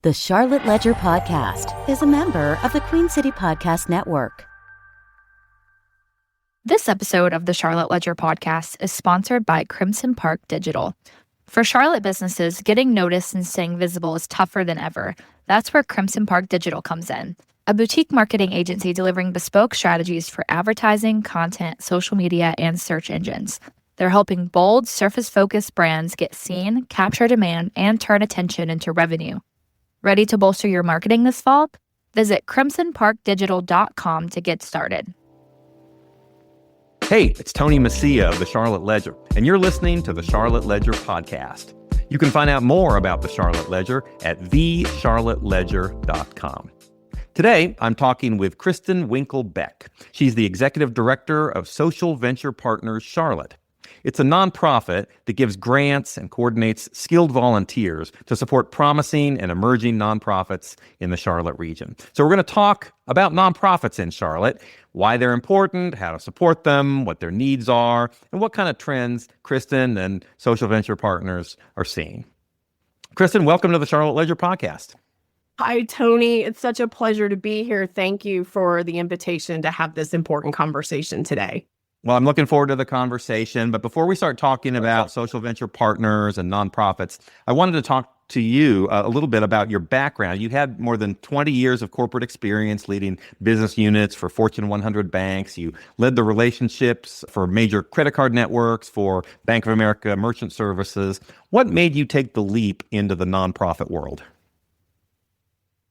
The Charlotte Ledger Podcast is a member of the Queen City Podcast Network. This episode of the Charlotte Ledger Podcast is sponsored by Crimson Park Digital. For Charlotte businesses, getting noticed and staying visible is tougher than ever. That's where Crimson Park Digital comes in, a boutique marketing agency delivering bespoke strategies for advertising, content, social media, and search engines. They're helping bold, surface-focused brands get seen, capture demand, and turn attention into revenue. Ready to bolster your marketing this fall? Visit crimsonparkdigital.com to get started. Hey, it's Tony Messia of the Charlotte Ledger, and you're listening to the Charlotte Ledger Podcast. You can find out more about the Charlotte Ledger at thecharlotteledger.com. Today, I'm talking with Kristen Winkle Beck. She's the Executive Director of Social Venture Partners Charlotte. It's a nonprofit that gives grants and coordinates skilled volunteers to support promising and emerging nonprofits in the Charlotte region. So we're going to talk about nonprofits in Charlotte, why they're important, how to support them, what their needs are, and what kind of trends Kristen and Social Venture Partners are seeing. Kristen, welcome to the Charlotte Ledger Podcast. Hi, Tony. It's such a pleasure to be here. Thank you for the invitation to have this important conversation today. Well, I'm looking forward to the conversation. But before we start talking about social venture partners and nonprofits, I wanted to talk to you a little bit about your background. You had more than 20 years of corporate experience leading business units for Fortune 100 banks. You led the relationships for major credit card networks, for Bank of America Merchant Services. What made you take the leap into the nonprofit world?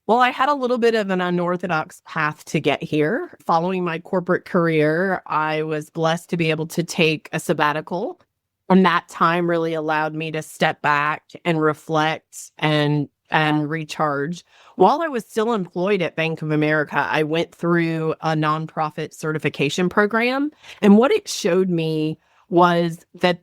Well, I had a little bit of an unorthodox path to get here. Following my corporate career, I was blessed to be able to take a sabbatical. And that time really allowed me to step back and reflect and recharge. While I was still employed at Bank of America, I went through a nonprofit certification program. And what it showed me was that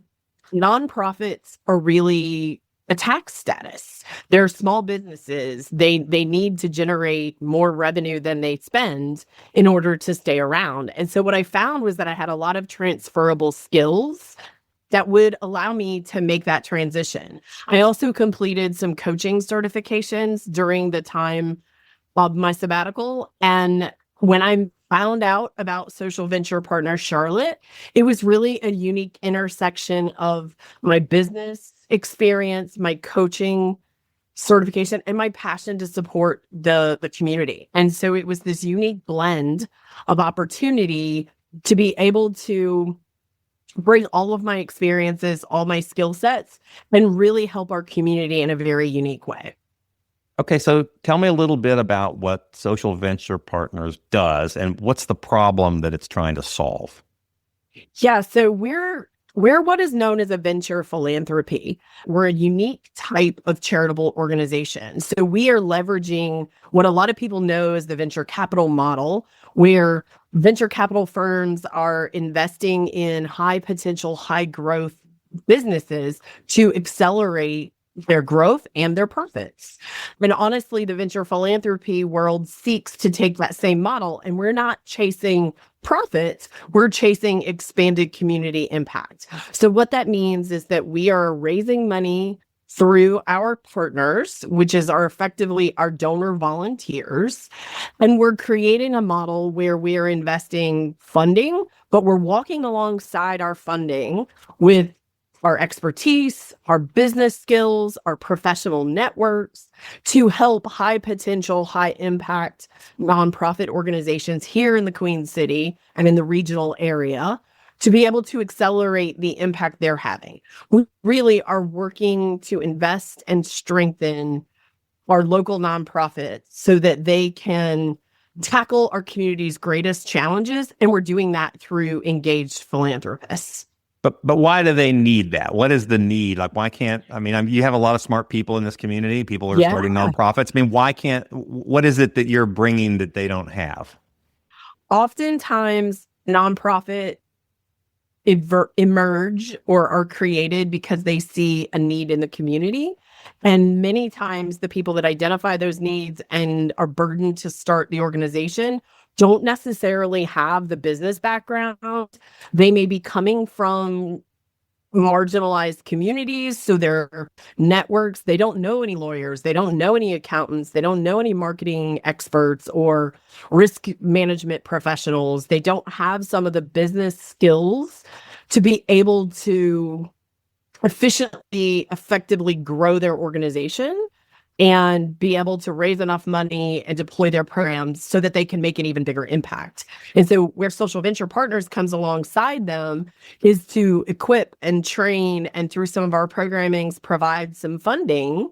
nonprofits are really a tax status. They're small businesses. They need to generate more revenue than they spend in order to stay around. And so what I found was that I had a lot of transferable skills that would allow me to make that transition. I also completed some coaching certifications during the time of my sabbatical. And when I found out about Social Venture Partners Charlotte, it was really a unique intersection of my business experience, my coaching certification, and my passion to support the community. And so it was this unique blend of opportunity to be able to bring all of my experiences, all my skill sets, and really help our community in a very unique way. Okay, so tell me a little bit about what Social Venture Partners does and what's the problem that it's trying to solve. Yeah, so we're what is known as a venture philanthropy. We're a unique type of charitable organization. So we are leveraging what a lot of people know as the venture capital model, where venture capital firms are investing in high potential, high growth businesses to accelerate their growth and their profits. And honestly, the venture philanthropy world seeks to take that same model, and we're not chasing profits, we're chasing expanded community impact. So what that means is that we are raising money through our partners, which is effectively our donor volunteers, and we're creating a model where we are investing funding, but we're walking alongside our funding with our expertise, our business skills, our professional networks to help high potential, high impact nonprofit organizations here in the Queen City and in the regional area to be able to accelerate the impact they're having. We really are working to invest and strengthen our local nonprofits so that they can tackle our community's greatest challenges. And we're doing that through engaged philanthropists. But why do they need that? What is the need? Like, why can't, you have a lot of smart people in this community. People are starting nonprofits. What is it that you're bringing that they don't have? Oftentimes, nonprofit emerge or are created because they see a need in the community. And many times the people that identify those needs and are burdened to start the organization don't necessarily have the business background. They may be coming from marginalized communities. So their networks, they don't know any lawyers, they don't know any accountants, they don't know any marketing experts or risk management professionals. They don't have some of the business skills to be able to efficiently, effectively grow their organization and be able to raise enough money and deploy their programs so that they can make an even bigger impact. And so where Social Venture Partners comes alongside them is to equip and train, and through some of our programmings, provide some funding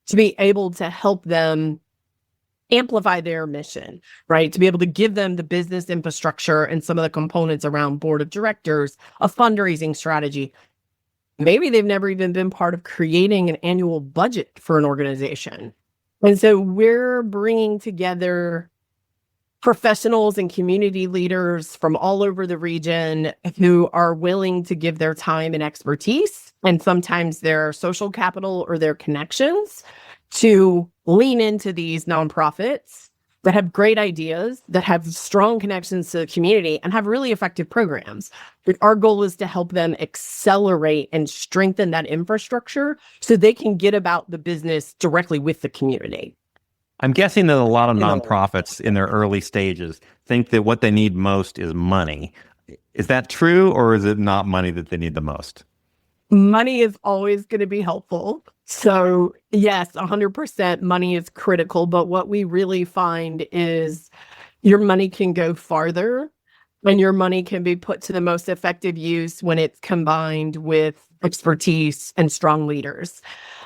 to be able to help them amplify their mission, right? To be able to give them the business infrastructure and some of the components around board of directors, a fundraising strategy. Maybe they've never even been part of creating an annual budget for an organization. And so we're bringing together professionals and community leaders from all over the region who are willing to give their time and expertise, and sometimes their social capital or their connections, to lean into these nonprofits that have great ideas, that have strong connections to the community, and have really effective programs. Our goal is to help them accelerate and strengthen that infrastructure so they can get about the business directly with the community. I'm guessing that a lot of nonprofits in their early stages think that what they need most is money. Is that true, or is it not money that they need the most? Money is always going to be helpful. So yes, 100% money is critical. But what we really find is your money can go farther, and your money can be put to the most effective use when it's combined with expertise and strong leaders.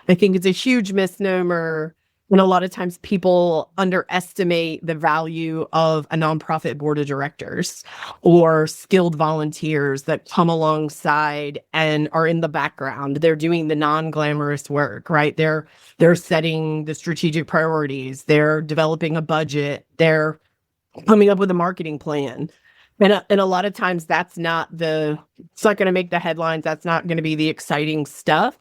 I think it's a huge misnomer. And a lot of times people underestimate the value of a nonprofit board of directors or skilled volunteers that come alongside and are in the background. They're doing the non-glamorous work, right? They're setting the strategic priorities. They're developing a budget. They're coming up with a marketing plan. And a lot of times it's not going to make the headlines. That's not going to be the exciting stuff.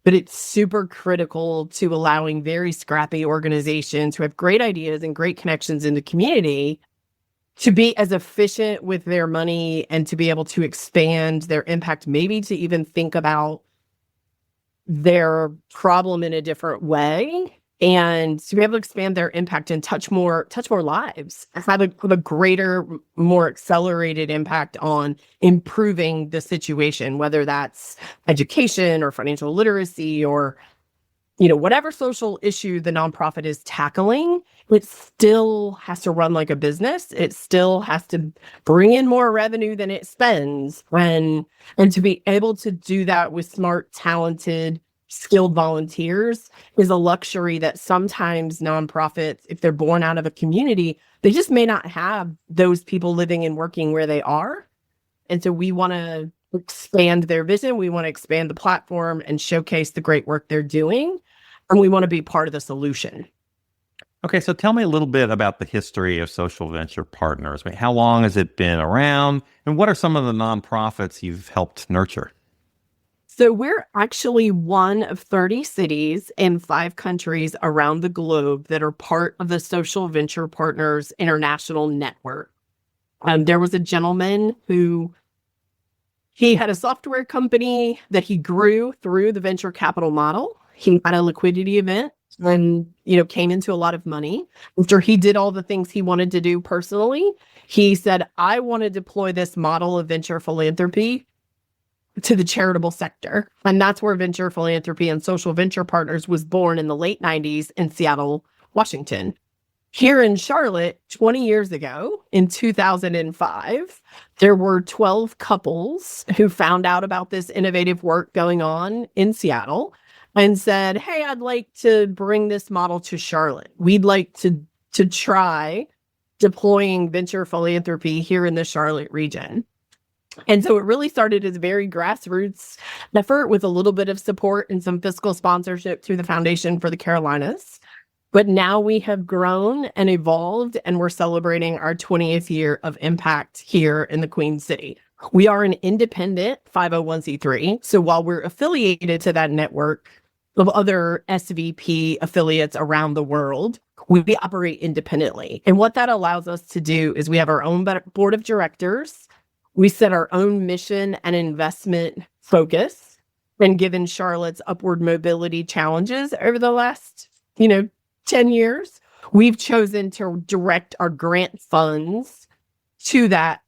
But it's super critical to allowing very scrappy organizations who have great ideas and great connections in the community to be as efficient with their money and to be able to expand their impact, maybe to even think about their problem in a different way, and to be able to expand their impact and touch more lives, have a greater, more accelerated impact on improving the situation, whether that's education or financial literacy or, whatever social issue the nonprofit is tackling. It still has to run like a business. It still has to bring in more revenue than it spends, and to be able to do that with smart, talented, skilled volunteers is a luxury that sometimes nonprofits, if they're born out of a community, they just may not have those people living and working where they are. And so we want to expand their vision. We want to expand the platform and showcase the great work they're doing. And we want to be part of the solution. Okay, so tell me a little bit about the history of Social Venture Partners. How long has it been around? And what are some of the nonprofits you've helped nurture? So we're actually one of 30 cities in 5 countries around the globe that are part of the Social Venture Partners International Network. There was a gentleman he had a software company that he grew through the venture capital model. He had a liquidity event and, came into a lot of money. After he did all the things he wanted to do personally, he said, I want to deploy this model of venture philanthropy to the charitable sector. And that's where venture philanthropy and Social Venture Partners was born in the late 90s in Seattle, Washington. Here in Charlotte, 20 years ago, in 2005, there were 12 couples who found out about this innovative work going on in Seattle and said, hey, I'd like to bring this model to Charlotte. We'd like to try deploying venture philanthropy here in the Charlotte region. And so it really started as a very grassroots effort with a little bit of support and some fiscal sponsorship through the Foundation for the Carolinas. But now we have grown and evolved, and we're celebrating our 20th year of impact here in the Queen City. We are an independent 501c3. So while we're affiliated to that network of other SVP affiliates around the world, we operate independently. And what that allows us to do is we have our own board of directors. We set our own mission and investment focus. And given Charlotte's upward mobility challenges over the last, 10 years, we've chosen to direct our grant funds to that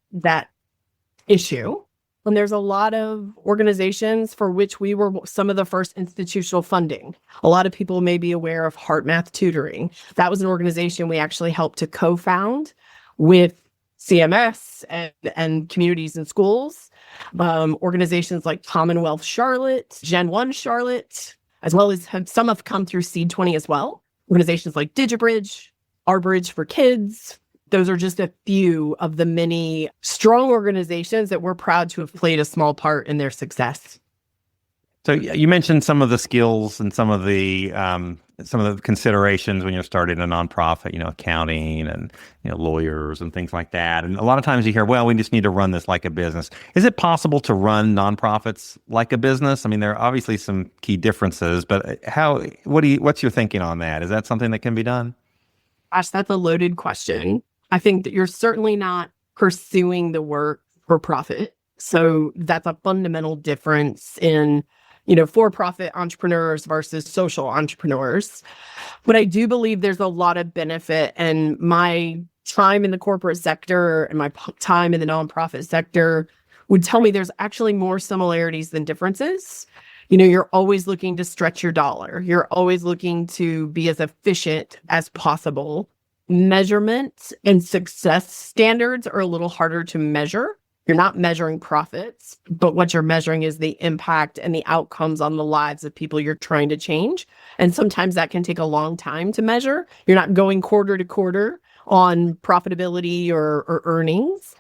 issue. And there's a lot of organizations for which we were some of the first institutional funding. A lot of people may be aware of Heart Math Tutoring. That was an organization we actually helped to co-found with CMS and communities and schools. Organizations like Commonwealth Charlotte, Gen 1 Charlotte, as well as some have come through Seed 20 as well. Organizations like DigiBridge, Our Bridge for Kids. Those are just a few of the many strong organizations that we're proud to have played a small part in their success. So you mentioned some of the skills and some of the considerations when you're starting a nonprofit, accounting and lawyers and things like that. And a lot of times you hear, well, we just need to run this like a business. Is it possible to run nonprofits like a business? I mean, there are obviously some key differences, but what's your thinking on that? Is that something that can be done? Gosh, that's a loaded question. I think that you're certainly not pursuing the work for profit. So that's a fundamental difference in, for-profit entrepreneurs versus social entrepreneurs. But I do believe there's a lot of benefit, and my time in the corporate sector and my time in the nonprofit sector would tell me there's actually more similarities than differences. You're always looking to stretch your dollar. You're always looking to be as efficient as possible. Measurement and success standards are a little harder to measure. You're not measuring profits, but what you're measuring is the impact and the outcomes on the lives of people you're trying to change. And sometimes that can take a long time to measure. You're not going quarter to quarter on profitability or earnings.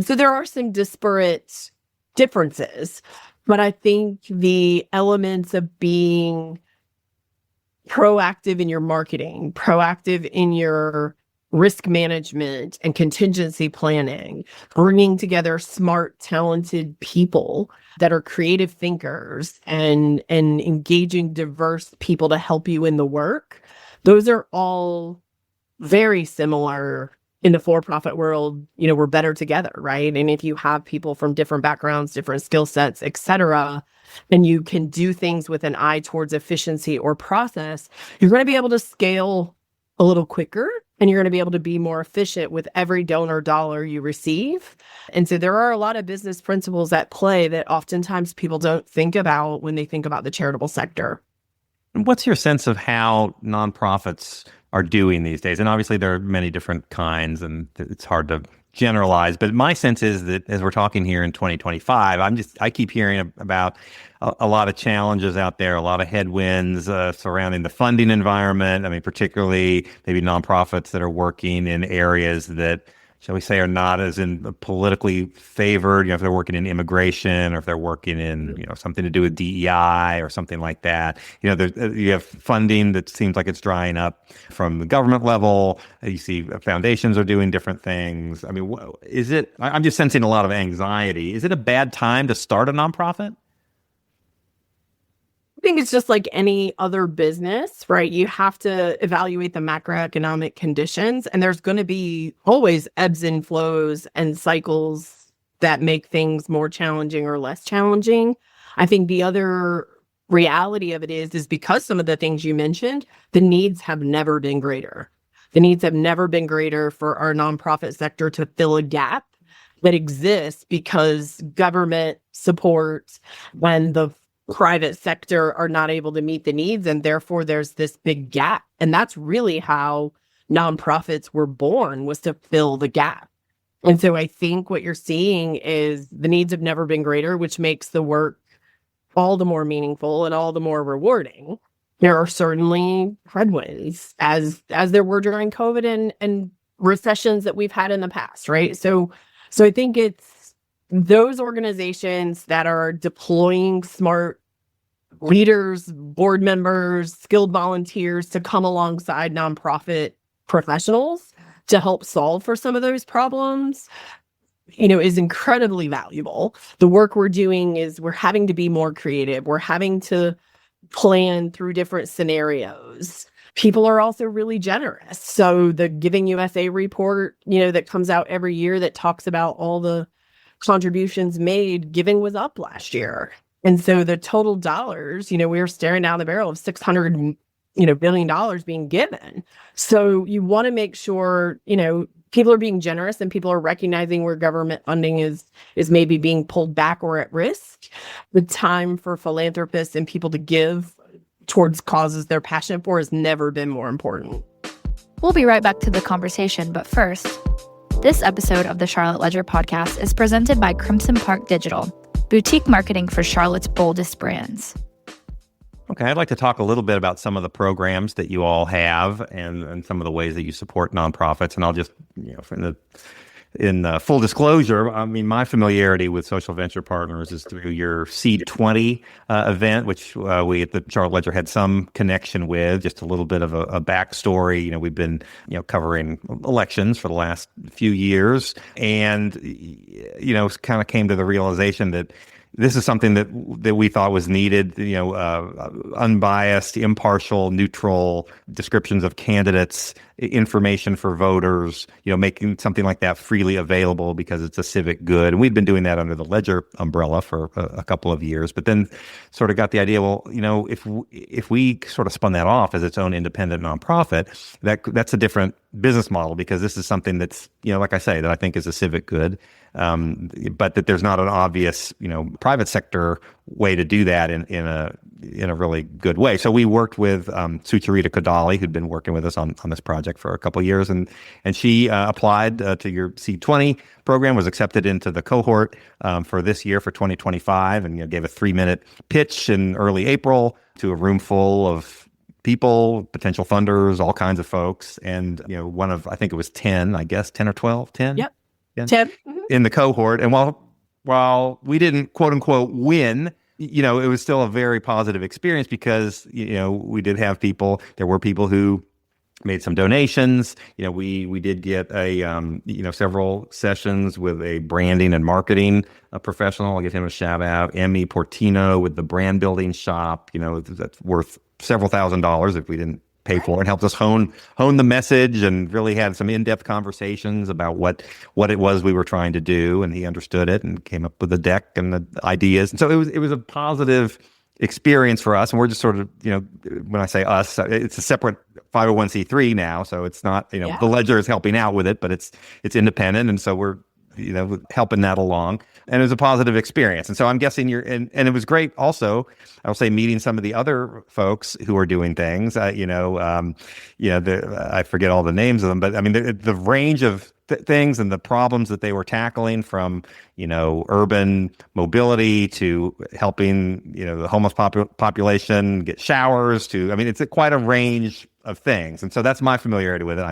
So there are some disparate differences, but I think the elements of being proactive in your marketing, proactive in your risk management and contingency planning, bringing together smart, talented people that are creative thinkers and engaging diverse people to help you in the work. Those are all very similar in the for-profit world. We're better together, right? And if you have people from different backgrounds, different skill sets, et cetera, and you can do things with an eye towards efficiency or process, you're going to be able to scale a little quicker, and you're going to be able to be more efficient with every donor dollar you receive. And so there are a lot of business principles at play that oftentimes people don't think about when they think about the charitable sector. What's your sense of how nonprofits are doing these days? And obviously there are many different kinds and it's hard to generalize, but my sense is that as we're talking here in 2025, I keep hearing about a lot of challenges out there, a lot of headwinds surrounding the funding environment. I mean, particularly maybe nonprofits that are working in areas that, shall we say, are not as politically favored. If they're working in immigration or if they're working in, something to do with DEI or something like that. You have funding that seems like it's drying up from the government level. You see foundations are doing different things. I mean, I'm just sensing a lot of anxiety. Is it a bad time to start a nonprofit? I think it's just like any other business, right? You have to evaluate the macroeconomic conditions, and there's going to be always ebbs and flows and cycles that make things more challenging or less challenging. I think the other reality of it is because some of the things you mentioned, the needs have never been greater. The needs have never been greater for our nonprofit sector to fill a gap that exists because government support when the private sector are not able to meet the needs, and therefore there's this big gap. And that's really how nonprofits were born, was to fill the gap. And so I think what you're seeing is the needs have never been greater, which makes the work all the more meaningful and all the more rewarding. There are certainly headwinds, as there were during COVID and recessions that we've had in the past, right? So I think it's those organizations that are deploying smart leaders, board members, skilled volunteers to come alongside nonprofit professionals to help solve for some of those problems, is incredibly valuable. The work we're doing is we're having to be more creative. We're having to plan through different scenarios. People are also really generous. So the Giving USA report, that comes out every year that talks about all the contributions made, giving was up last year. And so the total dollars, we were staring down the barrel of $600 billion being given. So you want to make sure, people are being generous and people are recognizing where government funding is maybe being pulled back or at risk. The time for philanthropists and people to give towards causes they're passionate for has never been more important. We'll be right back to the conversation, but first, this episode of the Charlotte Ledger podcast is presented by Crimson Park Digital, boutique marketing for Charlotte's boldest brands. Okay, I'd like to talk a little bit about some of the programs that you all have and some of the ways that you support nonprofits. And I'll just, in full disclosure, I mean, my familiarity with Social Venture Partners is through your Seed 20 event, which we at the Charlotte Ledger had some connection with. Just a little bit of a backstory. We've been covering elections for the last few years, and kind of came to the realization that this is something that we thought was needed, unbiased, impartial, neutral descriptions of candidates, information for voters, making something like that freely available because it's a civic good. And we'd been doing that under the Ledger umbrella for a couple of years, but then sort of got the idea, well, if we sort of spun that off as its own independent nonprofit, that's a different business model, because this is something that's, like I say, that I think is a civic good. But that there's not an obvious, private sector way to do that in a really good way. So we worked with Sucharita Kodali, who'd been working with us on this project for a couple of years, and she applied to your Seed 20 program, was accepted into the cohort for this year, for 2025, and gave a 3-minute pitch in early April to a room full of people, potential funders, all kinds of folks, and one of, I think it was 10 or 12, 10? Yep. 10 in the cohort. And while we didn't quote unquote win, it was still a very positive experience, because we did have people. There were people who made some donations. We did get several sessions with a branding and marketing professional. I'll give him a shout out, Emmy Portino, with the brand building shop. That's worth several $1,000s if we didn't pay for it. Helped us hone the message, and really had some in-depth conversations about what it was we were trying to do, and he understood it and came up with the deck and the ideas. And so it was a positive experience for us. And we're just sort of, when I say us, it's a separate 501c3 now, so it's not, the Ledger is helping out with it, but it's independent, and so we're helping that along. And it was a positive experience. And so I'm guessing and it was great also, I'll say, meeting some of the other folks who are doing things, I forget all the names of them, but I mean, the range of things and the problems that they were tackling, from, urban mobility to helping, the homeless population get showers to, I mean, it's quite a range of things. And so that's my familiarity with it.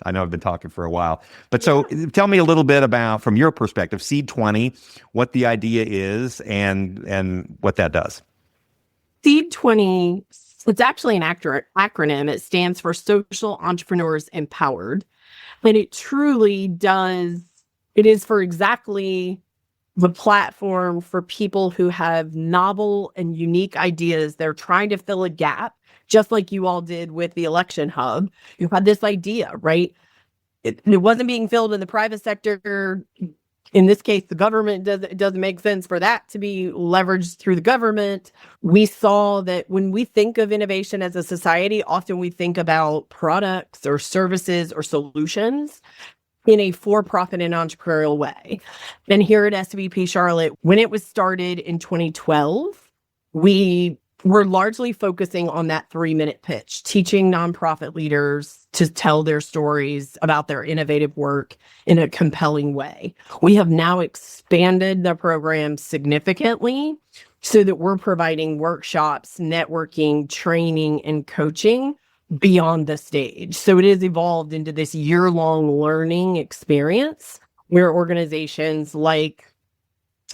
I know I've been talking for a while, but so tell me a little bit about, from your perspective, Seed 20, what the idea is and what that does. Seed 20, it's actually an acronym. It stands for Social Entrepreneurs Empowered. And it truly does, it is for exactly the platform for people who have novel and unique ideas. They're trying to fill a gap, just like you all did with the Election Hub. You had this idea, right? It wasn't being filled in the private sector. In this case, the government doesn't make sense for that to be leveraged through the government. We saw that when we think of innovation as a society, often we think about products or services or solutions in a for-profit and entrepreneurial way. And here at SVP Charlotte, when it was started in 2012, we were largely focusing on that 3-minute pitch, teaching nonprofit leaders to tell their stories about their innovative work in a compelling way. We have now expanded the program significantly so that we're providing workshops, networking, training, and coaching beyond the stage. So it has evolved into this year-long learning experience where organizations like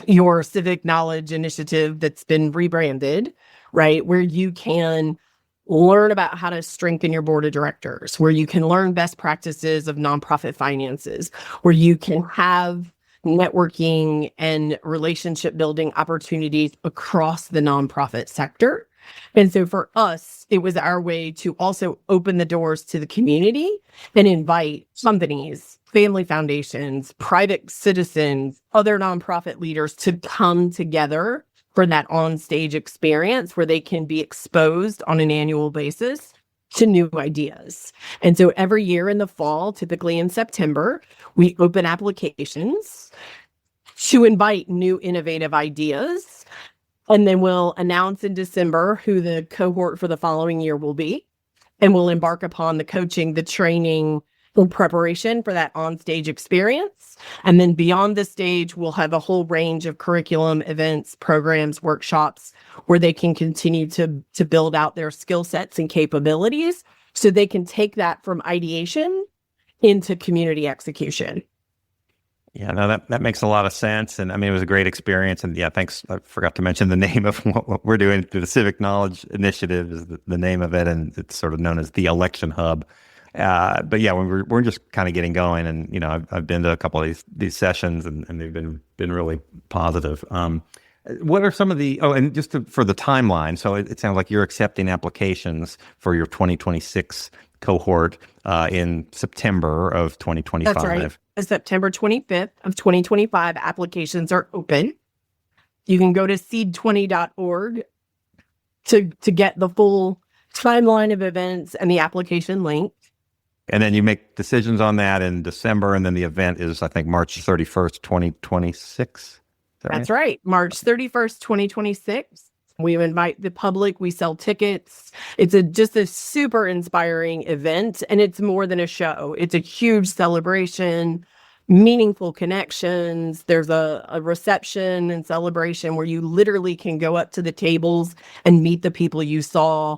your Civic Knowledge Initiative, that's been rebranded, right, where you can learn about how to strengthen your board of directors, where you can learn best practices of nonprofit finances, where you can have networking and relationship building opportunities across the nonprofit sector. And so for us, it was our way to also open the doors to the community and invite companies, family foundations, private citizens, other nonprofit leaders to come together for that on-stage experience where they can be exposed on an annual basis to new ideas. And so every year in the fall, typically in September, we open applications to invite new innovative ideas. And then we'll announce in December who the cohort for the following year will be. And we'll embark upon the coaching, the training, in preparation for that on-stage experience. And then beyond the stage, we'll have a whole range of curriculum, events, programs, workshops where they can continue to build out their skill sets and capabilities so they can take that from ideation into community execution. Yeah, no, that makes a lot of sense. And I mean, it was a great experience. And yeah, thanks. I forgot to mention the name of what we're doing. The Civic Knowledge Initiative is the name of it. And it's sort of known as the Election Hub. But yeah, we're just kind of getting going. And, you know, I've been to a couple of these sessions and they've been really positive. What are some of and just for the timeline. So it sounds like you're accepting applications for your 2026 cohort in September of 2025. That's right. September 25th of 2025, applications are open. You can go to seed20.org to get the full timeline of events and the application link. And then you make decisions on that in December, and then the event is, I think, March 31st, 2026. That's right. March 31st, 2026. We invite the public. We sell tickets. It's just a super inspiring event, and it's more than a show. It's a huge celebration, meaningful connections. There's a reception and celebration where you literally can go up to the tables and meet the people you saw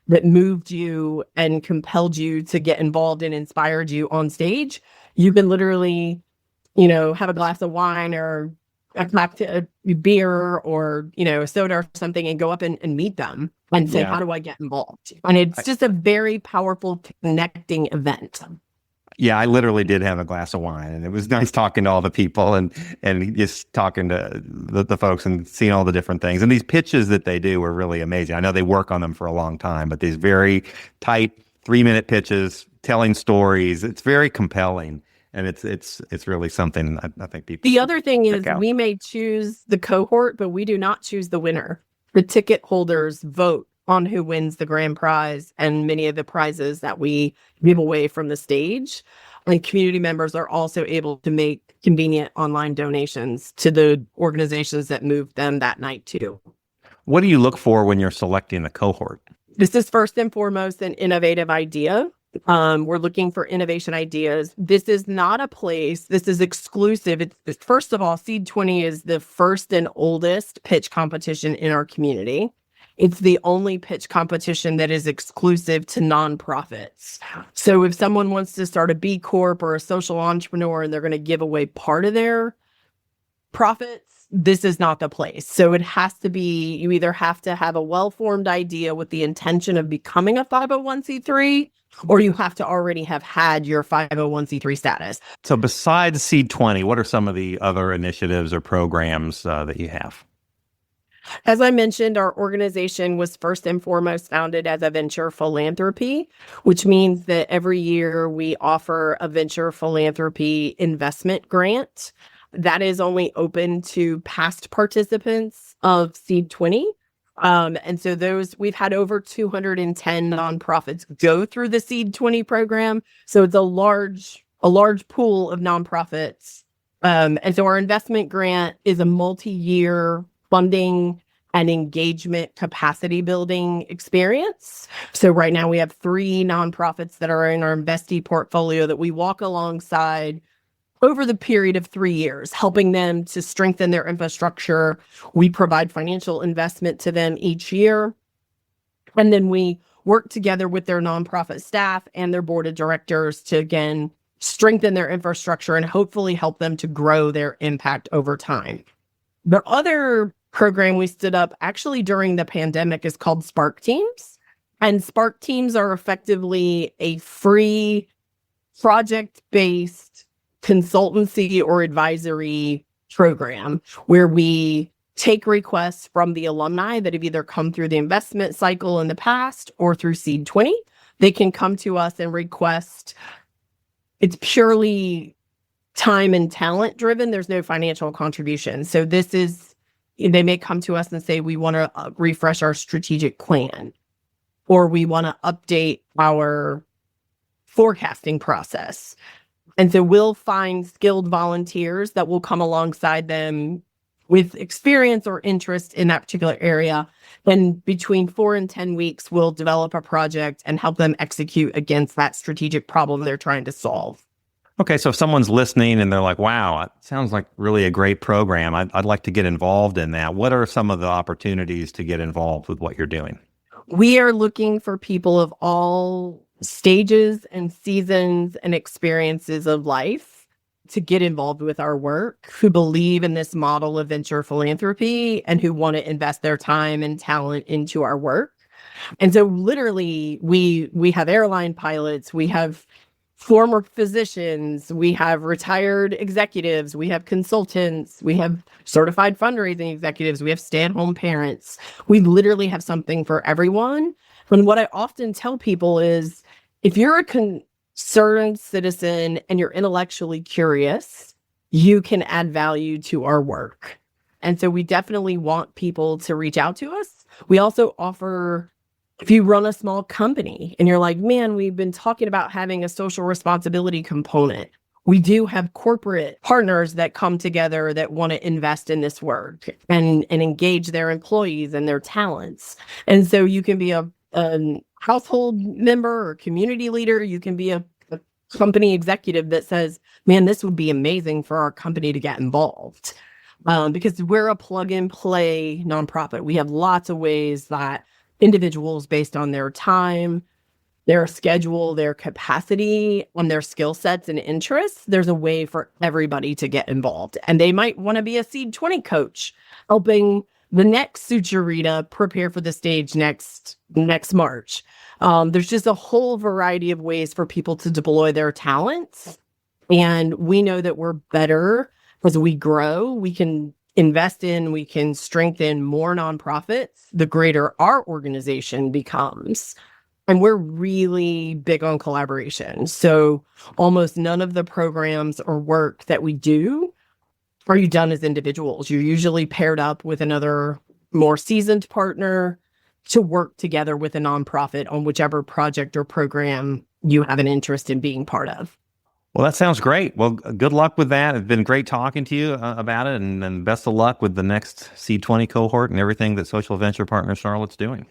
that moved you and compelled you to get involved and inspired you on stage. You can literally, have a glass of wine or a beer or, a soda or something and go up and meet them and say, how do I get involved? And it's just a very powerful connecting event. Yeah, I literally did have a glass of wine, and it was nice talking to all the people and just talking to the folks and seeing all the different things. And these pitches that they do are really amazing. I know they work on them for a long time, but these very tight 3-minute pitches, telling stories, it's very compelling. And it's really something I think people. The other thing is we may choose the cohort, but we do not choose the winner. The ticket holders vote on who wins the grand prize and many of the prizes that we give away from the stage. And community members are also able to make convenient online donations to the organizations that moved them that night too. What do you look for when you're selecting the cohort? This is first and foremost an innovative idea. We're looking for innovation ideas. This is not a place, this is exclusive. It's first of all, Seed 20 is the first and oldest pitch competition in our community. It's the only pitch competition that is exclusive to nonprofits. So if someone wants to start a B Corp or a social entrepreneur and they're going to give away part of their profits, this is not the place. So it has to be, you either have to have a well-formed idea with the intention of becoming a 501c3, or you have to already have had your 501c3 status. So besides Seed 20, what are some of the other initiatives or programs that you have? As I mentioned, our organization was first and foremost founded as a venture philanthropy, which means that every year we offer a venture philanthropy investment grant that is only open to past participants of Seed 20. And so we've had over 210 nonprofits go through the Seed 20 program. So it's a large pool of nonprofits. And so our investment grant is a multi-year funding and engagement capacity building experience. So right now we have 3 nonprofits that are in our investee portfolio that we walk alongside over the period of 3 years, helping them to strengthen their infrastructure. We provide financial investment to them each year. And then we work together with their nonprofit staff and their board of directors to, again, strengthen their infrastructure and hopefully help them to grow their impact over time. The other program we stood up actually during the pandemic is called Spark Teams. And Spark Teams are effectively a free project-based consultancy or advisory program where we take requests from the alumni that have either come through the investment cycle in the past or through Seed 20. They can come to us and request. It's purely time and talent driven. There's no financial contribution. So this is, they may come to us and say, we want to refresh our strategic plan, or we want to update our forecasting process. And so we'll find skilled volunteers that will come alongside them with experience or interest in that particular area. And between 4 and 10 weeks, we'll develop a project and help them execute against that strategic problem they're trying to solve. Okay, so if someone's listening and they're like, wow, it sounds like really a great program. I'd like to get involved in that. What are some of the opportunities to get involved with what you're doing? We are looking for people of all stages and seasons and experiences of life to get involved with our work, who believe in this model of venture philanthropy and who want to invest their time and talent into our work. And so literally we have airline pilots, we have former physicians, we have retired executives, we have consultants, we have certified fundraising executives, we have stay-at-home parents. We literally have something for everyone. And what I often tell people is, if you're a concerned citizen and you're intellectually curious, you can add value to our work. And so we definitely want people to reach out to us. We also offer, if you run a small company and you're like, man, we've been talking about having a social responsibility component. We do have corporate partners that come together that want to invest in this work and engage their employees and their talents. And so you can be a household member or community leader. You can be a company executive that says, man, this would be amazing for our company to get involved. Because we're a plug and play nonprofit. We have lots of ways that individuals, based on their time, their schedule, their capacity, on their skill sets and interests, there's a way for everybody to get involved. And they might want to be a Seed 20 coach, helping the next Sucharita prepare for the stage next March. There's just a whole variety of ways for people to deploy their talents. And we know that we're better as we grow. We can invest in, we can strengthen more nonprofits, the greater our organization becomes. And we're really big on collaboration. So almost none of the programs or work that we do are you done as individuals. You're usually paired up with another more seasoned partner to work together with a nonprofit on whichever project or program you have an interest in being part of. Well, that sounds great. Well, good luck with that. It's been great talking to you about it, and best of luck with the next Seed 20 cohort and everything that Social Venture Partners Charlotte's doing.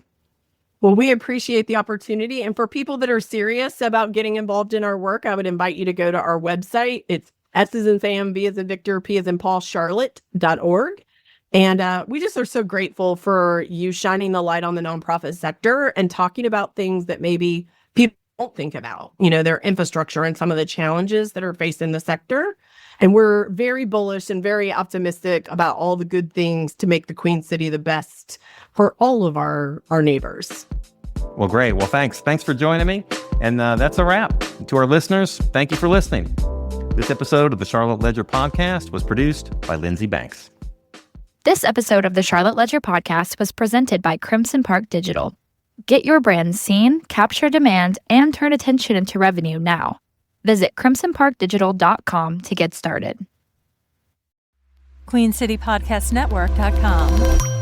Well, we appreciate the opportunity. And for people that are serious about getting involved in our work, I would invite you to go to our website. It's S as in Sam, V as in Victor, P as in Paul, Charlotte.org. And we just are so grateful for you shining the light on the nonprofit sector and talking about things that maybe people don't think about, their infrastructure and some of the challenges that are faced in the sector. And we're very bullish and very optimistic about all the good things to make the Queen City the best for all of our neighbors. Well, great. Well, thanks. Thanks for joining me. And that's a wrap. To our listeners, thank you for listening. This episode of the Charlotte Ledger Podcast was produced by Lindsay Banks. This episode of the Charlotte Ledger Podcast was presented by Crimson Park Digital. Get your brand seen, capture demand, and turn attention into revenue now. Visit crimsonparkdigital.com to get started. QueenCityPodcastNetwork.com.